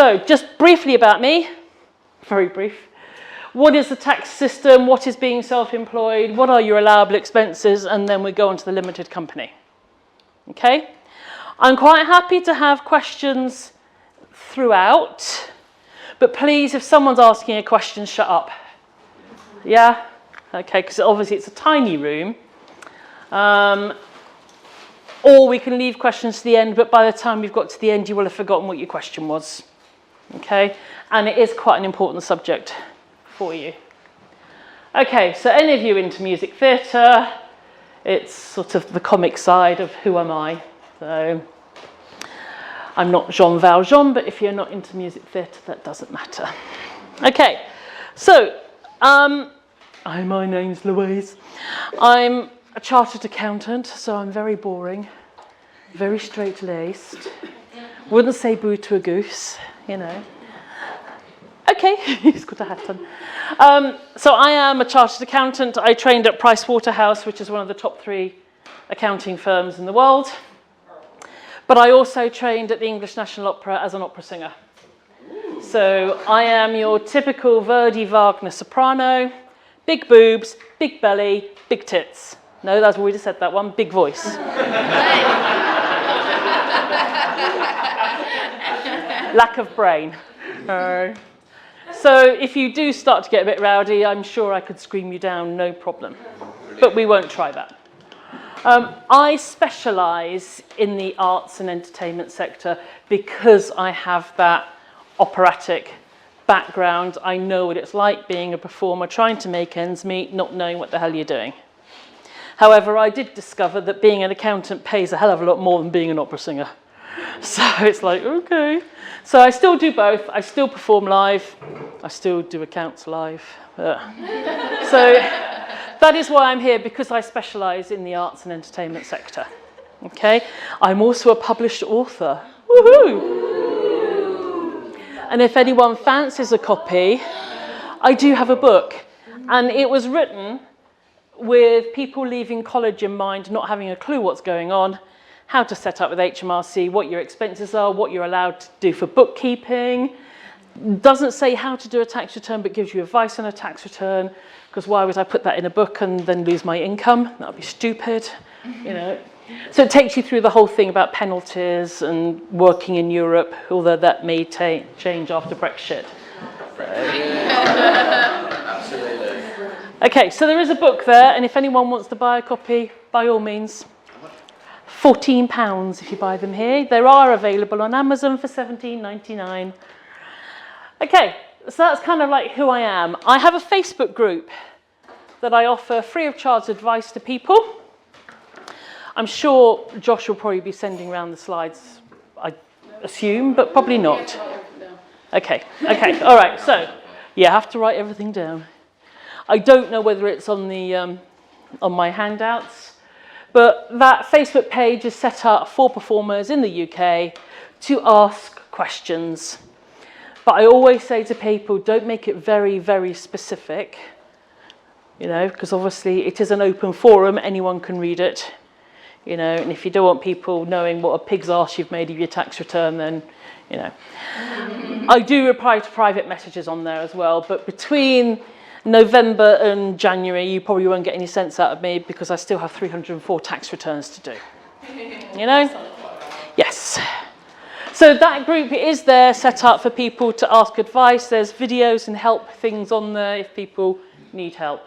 So just briefly about me, very brief. What is the tax system? What is being self-employed? What are your allowable expenses? And then we go on to the limited company. Okay? I'm quite happy to have questions throughout, but please, if someone's asking a question, shut up. Yeah? Okay, because obviously it's a tiny room. Or we can leave questions to the end, but by the time we've got to the end, you will have forgotten what your question was. Okay? And it is quite an important subject for you. Okay, so any of you into music theatre, it's sort of the comic side of who am I. So I'm not Jean Valjean, but if you're not into music theatre, that doesn't matter. Okay, so my name's Louise. I'm a chartered accountant, so I'm very boring, very straight-laced. Wouldn't say boo to a goose, you know. Okay, he's got a hat on. So I am a chartered accountant. I trained at Pricewaterhouse, which is one of the top 3 accounting firms in the world. But I also trained at the English National Opera as an opera singer. So I am your typical Verdi Wagner soprano, big boobs, big belly, big tits. No, that's we just said that one, big voice. Lack of brain. So if you do start to get a bit rowdy, I'm sure I could scream you down, no problem. But we won't try that. I specialise in the arts and entertainment sector because I have that operatic background. I know what it's like being a performer, trying to make ends meet, not knowing what the hell you're doing. However, I did discover that being an accountant pays a hell of a lot more than being an opera singer. So it's like, okay. So I still do both. I still perform live. I still do accounts live. So that is why I'm here, because I specialise in the arts and entertainment sector. Okay? I'm also a published author. Woohoo! And if anyone fancies a copy, I do have a book. And it was written with people leaving college in mind, not having a clue what's going on, how to set up with HMRC, what your expenses are, what you're allowed to do for bookkeeping. Doesn't say how to do a tax return, but gives you advice on a tax return, because why would I put that in a book and then lose my income? That would be stupid, you know. So it takes you through the whole thing about penalties and working in Europe, although that may change after Brexit. Absolutely. Okay, so there is a book there, and if anyone wants to buy a copy, by all means. £14 if you buy them here. They are available on Amazon for £17.99. Okay, so that's kind of like who I am. I have a Facebook group that I offer free of charge advice to people. I'm sure Josh will probably be sending around the slides, I assume, but probably not. Okay, all right, so you have to write everything down. I don't know whether it's on the on my handouts, but that Facebook page is set up for performers in the UK to ask questions. But I always say to people, don't make it very, very specific, you know, because obviously it is an open forum, anyone can read it, you know, and if you don't want people knowing what a pig's arse you've made of your tax return, then, you know. I do reply to private messages on there as well, but between November and January, you probably won't get any sense out of me because I still have 304 tax returns to do. You know? Yes. So that group is there set up for people to ask advice. There's videos and help things on there if people need help.